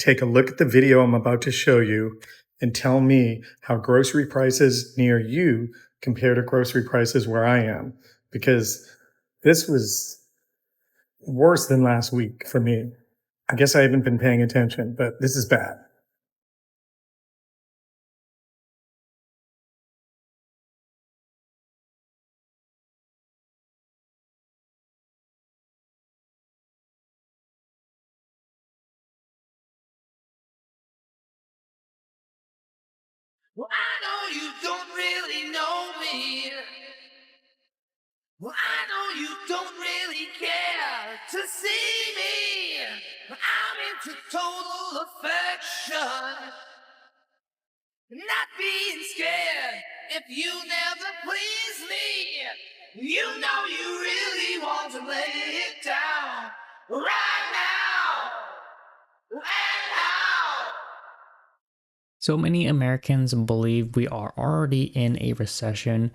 take a look at the video I'm about to show you and tell me how grocery prices near you compare to grocery prices where I am. Because this was worse than last week for me. I guess I haven't been paying attention, but this is bad. Well, I know you don't really know me. Well, I know you don't really care to see me. But I'm into total affection. Not being scared if you never please me. You know you really want to lay it down right now. And how? So many Americans believe we are already in a recession.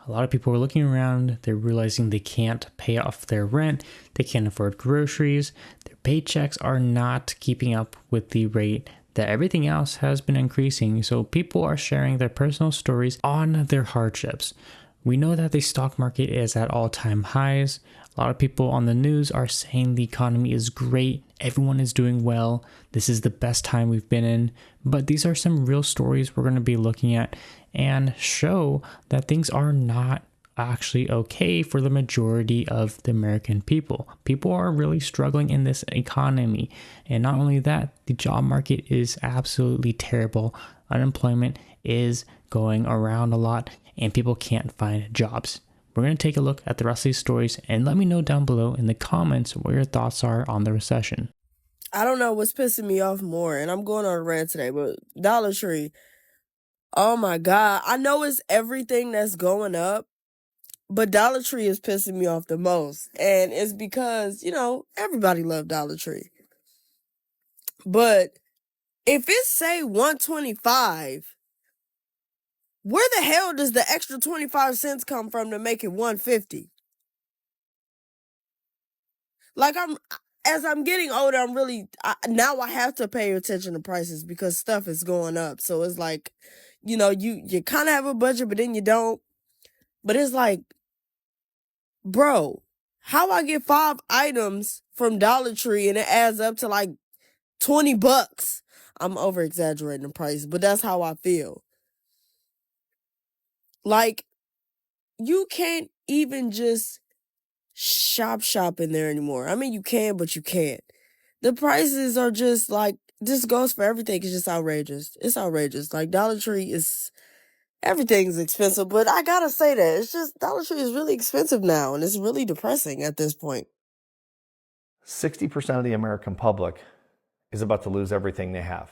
A lot of people are looking around, they're realizing they can't pay off their rent, they can't afford groceries, their paychecks are not keeping up with the rate that everything else has been increasing. So people are sharing their personal stories on their hardships. We know that the stock market is at all-time highs. A lot of people on the news are saying the economy is great, everyone is doing well, this is the best time we've been in. But these are some real stories we're going to be looking at and show that things are not actually okay for the majority of the American people. People are really struggling in this economy. And not only that, the job market is absolutely terrible. Unemployment is going around a lot and people can't find jobs. We're going to take a look at the rest of these stories and let me know down below in the comments what your thoughts are on the recession. I don't know what's pissing me off more, and I'm going on a rant today, but Dollar Tree, oh my God. I know it's everything that's going up, but Dollar Tree is pissing me off the most. And it's because, everybody loves Dollar Tree. But if it say 125, where the hell does the extra 25 cents come from to make it 150? Like as I'm getting older, now I have to pay attention to prices because stuff is going up. So it's like, you kind of have a budget, but then you don't. But it's like, bro, how I get 5 items from Dollar Tree and it adds up to like $20? I'm over exaggerating the price, but that's how I feel. Like, you can't even just shop in there anymore. I mean, you can, but you can't. The prices are just like, this goes for everything. It's just outrageous. It's outrageous. Like, Dollar Tree everything's expensive, but I gotta say that. It's just, Dollar Tree is really expensive now, and it's really depressing at this point. 60% of the American public is about to lose everything they have.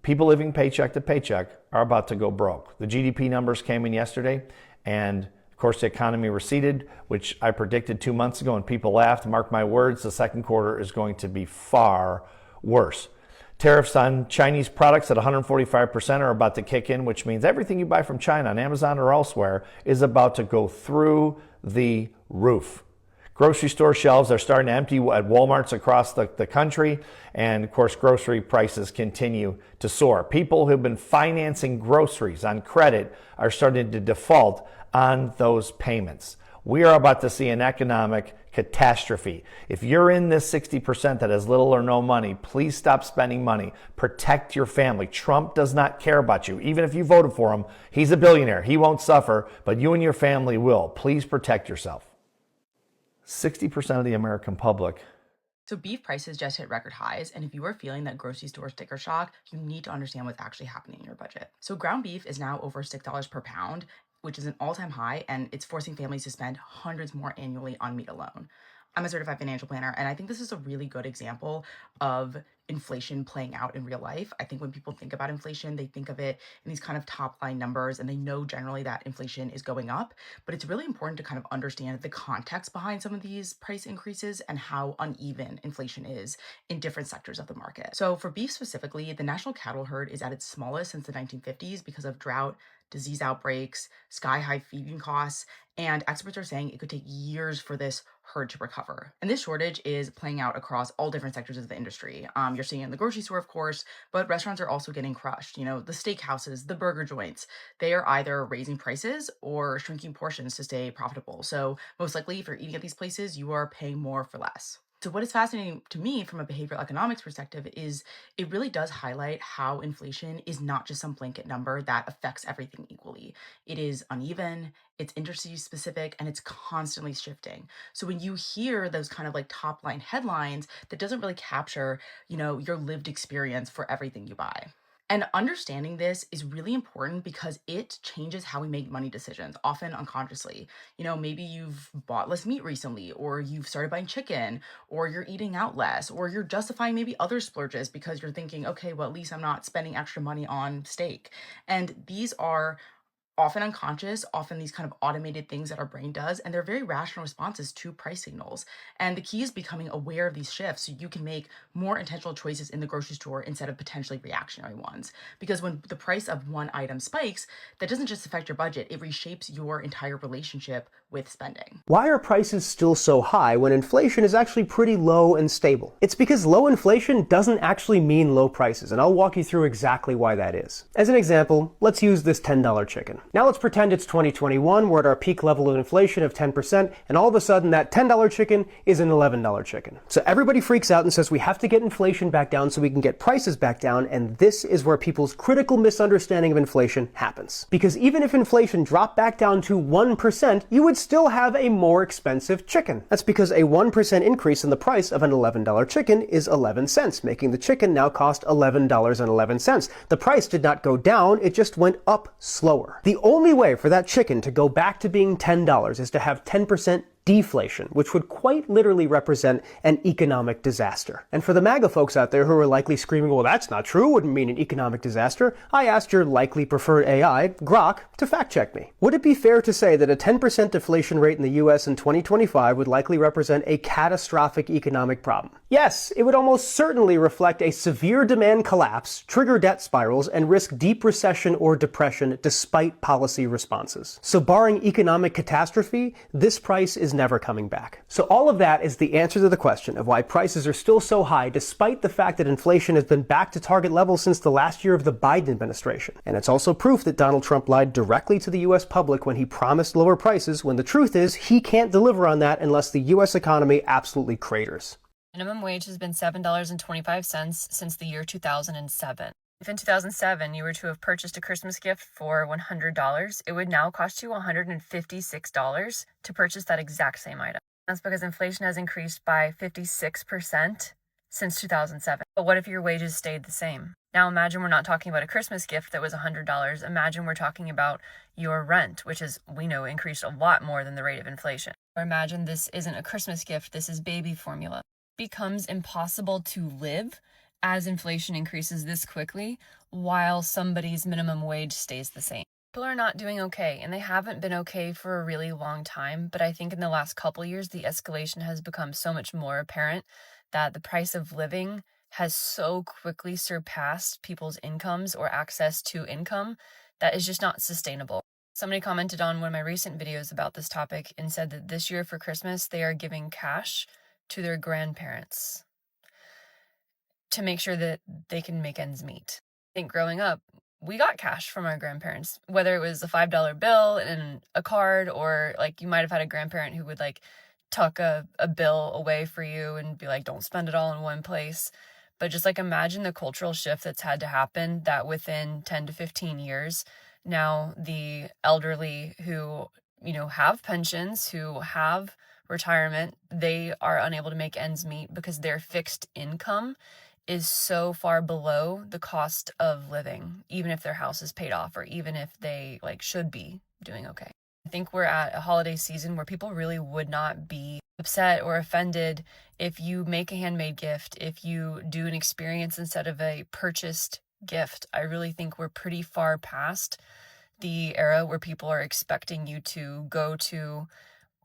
People living paycheck to paycheck are about to go broke. The GDP numbers came in yesterday, and of course the economy receded, which I predicted 2 months ago, and people laughed. Mark my words, the second quarter is going to be far worse. Tariffs on Chinese products at 145% are about to kick in, which means everything you buy from China on Amazon or elsewhere is about to go through the roof. Grocery store shelves are starting to empty at Walmarts across the country. And of course, grocery prices continue to soar. People who've been financing groceries on credit are starting to default on those payments. We are about to see an economic catastrophe. If you're in this 60% that has little or no money, please stop spending money. Protect your family. Trump does not care about you. Even if you voted for him, he's a billionaire. He won't suffer, but you and your family will. Please protect yourself. 60% of the American public. So beef prices just hit record highs, and if you are feeling that grocery store sticker shock, you need to understand what's actually happening in your budget. So ground beef is now over $6 per pound, which is an all-time high, and it's forcing families to spend hundreds more annually on meat alone. I'm a certified financial planner, and I think this is a really good example of inflation playing out in real life. I think when people think about inflation, they think of it in these kind of top line numbers, and they know generally that inflation is going up. But it's really important to kind of understand the context behind some of these price increases and how uneven inflation is in different sectors of the market. So for beef specifically, the national cattle herd is at its smallest since the 1950s because of drought, disease outbreaks, sky high feeding costs, and experts are saying it could take years for this herd to recover. And this shortage is playing out across all different sectors of the industry. You're seeing it in the grocery store, of course, but restaurants are also getting crushed. The steakhouses, the burger joints, they are either raising prices or shrinking portions to stay profitable. So most likely, if you're eating at these places, you are paying more for less. So, what is fascinating to me from a behavioral economics perspective is it really does highlight how inflation is not just some blanket number that affects everything equally. It is uneven, it's industry specific, and it's constantly shifting. So, when you hear those kind of like top line headlines, that doesn't really capture, your lived experience for everything you buy. And understanding this is really important because it changes how we make money decisions, often unconsciously. Maybe you've bought less meat recently, or you've started buying chicken, or you're eating out less, or you're justifying maybe other splurges because you're thinking, okay, well, at least I'm not spending extra money on steak. And these are often unconscious, often these kind of automated things that our brain does, and they're very rational responses to price signals. And the key is becoming aware of these shifts so you can make more intentional choices in the grocery store instead of potentially reactionary ones. Because when the price of one item spikes, that doesn't just affect your budget, it reshapes your entire relationship with spending. Why are prices still so high when inflation is actually pretty low and stable? It's because low inflation doesn't actually mean low prices, and I'll walk you through exactly why that is. As an example, let's use this $10 chicken. Now let's pretend it's 2021, we're at our peak level of inflation of 10%, and all of a sudden that $10 chicken is an $11 chicken. So everybody freaks out and says we have to get inflation back down so we can get prices back down, and this is where people's critical misunderstanding of inflation happens. Because even if inflation dropped back down to 1%, you would still have a more expensive chicken. That's because a 1% increase in the price of an $11 chicken is 11 cents, making the chicken now cost $11.11. The price did not go down, it just went up slower. The only way for that chicken to go back to being $10 is to have 10% deflation, which would quite literally represent an economic disaster. And for the MAGA folks out there who are likely screaming, well, that's not true, wouldn't mean an economic disaster, I asked your likely preferred AI, Grok, to fact check me. Would it be fair to say that a 10% deflation rate in the US in 2025 would likely represent a catastrophic economic problem? Yes, it would almost certainly reflect a severe demand collapse, trigger debt spirals, and risk deep recession or depression despite policy responses. So barring economic catastrophe, this price is never coming back. So all of that is the answer to the question of why prices are still so high despite the fact that inflation has been back to target levels since the last year of the Biden administration. And it's also proof that Donald Trump lied directly to the US public when he promised lower prices, when the truth is he can't deliver on that unless the US economy absolutely craters. Minimum wage has been $7.25 since the year 2007. If in 2007 you were to have purchased a Christmas gift for $100, it would now cost you $156 to purchase that exact same item. That's because inflation has increased by 56% since 2007. But what if your wages stayed the same? Now imagine we're not talking about a Christmas gift that was $100. Imagine we're talking about your rent, which is, we know, increased a lot more than the rate of inflation. Or imagine this isn't a Christmas gift, this is baby formula. It becomes impossible to live as inflation increases this quickly while somebody's minimum wage stays the same. People are not doing okay, and they haven't been okay for a really long time, but I think in the last couple years, the escalation has become so much more apparent that the price of living has so quickly surpassed people's incomes or access to income that is just not sustainable. Somebody commented on one of my recent videos about this topic and said that this year for Christmas, they are giving cash to their grandparents to make sure that they can make ends meet. I think growing up, we got cash from our grandparents, whether it was a $5 bill and a card, or like you might have had a grandparent who would like tuck a bill away for you and be like, don't spend it all in one place. But just like imagine the cultural shift that's had to happen, that within 10 to 15 years, now the elderly who, have pensions, who have retirement, they are unable to make ends meet because their fixed income is so far below the cost of living, even if their house is paid off or even if they should be doing okay. I think we're at a holiday season where people really would not be upset or offended if you make a handmade gift, if you do an experience instead of a purchased gift. I really think we're pretty far past the era where people are expecting you to go to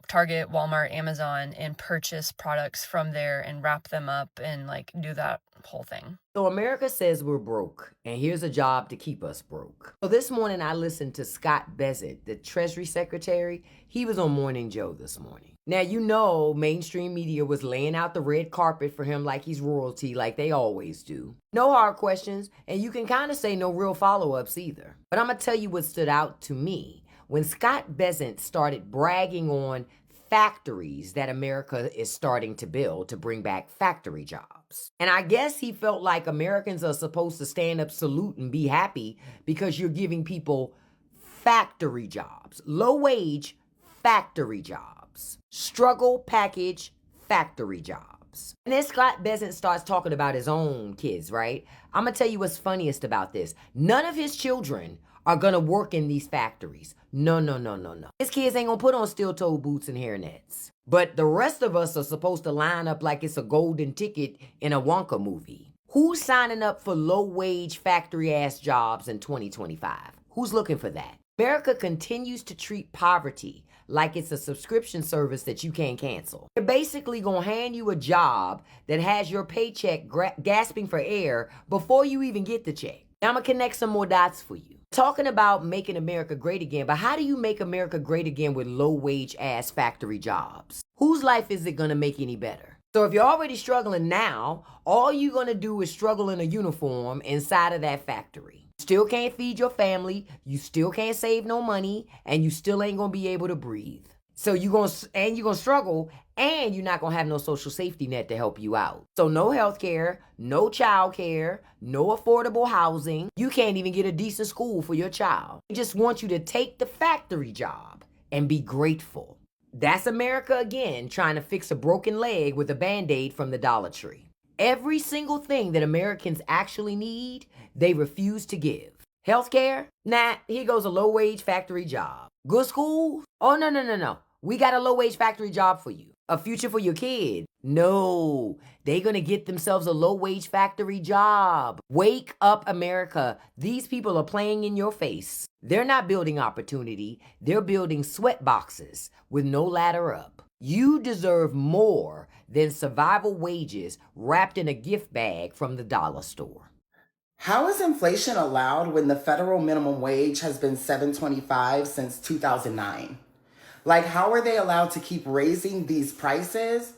Target, Walmart, Amazon, and purchase products from there and wrap them up and like do that whole thing. So America says we're broke, and here's a job to keep us broke. So this morning I listened to Scott Bessent, the Treasury Secretary. He was on Morning Joe this morning. Now, you know, mainstream media was laying out the red carpet for him like he's royalty, like they always do. No hard questions, and you can kind of say no real follow-ups either. But I'm going to tell you what stood out to me. When Scott Bessent started bragging on factories that America is starting to build to bring back factory jobs. And I guess he felt like Americans are supposed to stand up, salute, and be happy because you're giving people factory jobs, low-wage factory jobs, struggle package factory jobs. And then Scott Bessent starts talking about his own kids, right? I'm going to tell you what's funniest about this. None of his children are gonna work in these factories. No. His kids ain't gonna put on steel-toed boots and hairnets. But the rest of us are supposed to line up like it's a golden ticket in a Wonka movie. Who's signing up for low-wage factory-ass jobs in 2025? Who's looking for that? America continues to treat poverty like it's a subscription service that you can't cancel. They're basically gonna hand you a job that has your paycheck gasping for air before you even get the check. Now I'm gonna connect some more dots for you. Talking about making America great again, but how do you make America great again with low-wage ass factory jobs? Whose life is it gonna make any better? So if you're already struggling now, all you're gonna do is struggle in a uniform inside of that factory. Still can't feed your family, you still can't save no money, and you still ain't gonna be able to breathe. So you're gonna struggle, and you're not gonna have no social safety net to help you out. So no health care, no child care, no affordable housing. You can't even get a decent school for your child. They just want you to take the factory job and be grateful. That's America again, trying to fix a broken leg with a Band-Aid from the Dollar Tree. Every single thing that Americans actually need, they refuse to give. Healthcare? Nah, here goes a low-wage factory job. Good school? Oh, no. We got a low-wage factory job for you. A future for your kid? No, they gonna get themselves a low-wage factory job. Wake up, America. These people are playing in your face. They're not building opportunity. They're building sweat boxes with no ladder up. You deserve more than survival wages wrapped in a gift bag from the dollar store. How is inflation allowed when the federal minimum wage has been $7.25 since 2009? Like, how are they allowed to keep raising these prices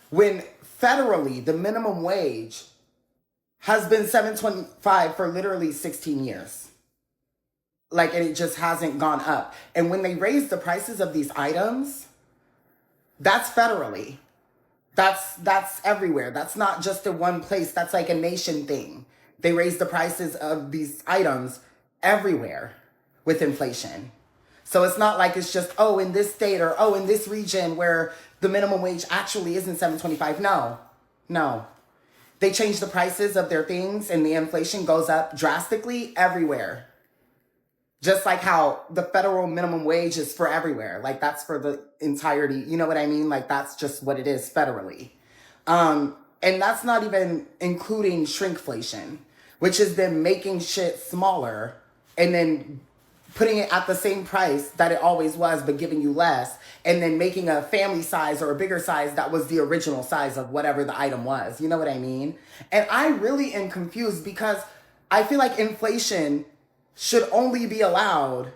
when federally the minimum wage has been $7.25 for literally 16 years? Like, and it just hasn't gone up. And when they raise the prices of these items, that's federally. That's everywhere. That's not just in one place. That's like a nation thing. They raise the prices of these items everywhere with inflation. So it's not like it's just, oh, in this state or, oh, in this region where the minimum wage actually isn't $7.25. No. They change the prices of their things and the inflation goes up drastically everywhere. Just like how the federal minimum wage is for everywhere. Like, that's for the entirety. You know what I mean? Like, that's just what it is federally. And that's not even including shrinkflation, which is them making shit smaller and then putting it at the same price that it always was, but giving you less, and then making a family size or a bigger size that was the original size of whatever the item was. You know what I mean? And I really am confused because I feel like inflation should only be allowed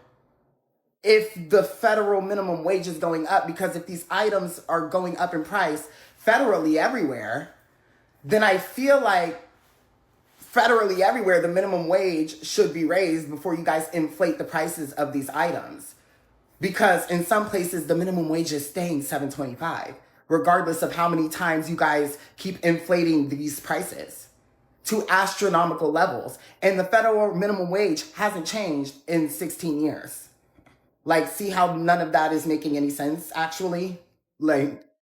if the federal minimum wage is going up, because if these items are going up in price federally everywhere, then I feel like federally everywhere, the minimum wage should be raised before you guys inflate the prices of these items. Because in some places, the minimum wage is staying $7.25, regardless of how many times you guys keep inflating these prices to astronomical levels. And the federal minimum wage hasn't changed in 16 years. Like, see how none of that is making any sense, actually? Like,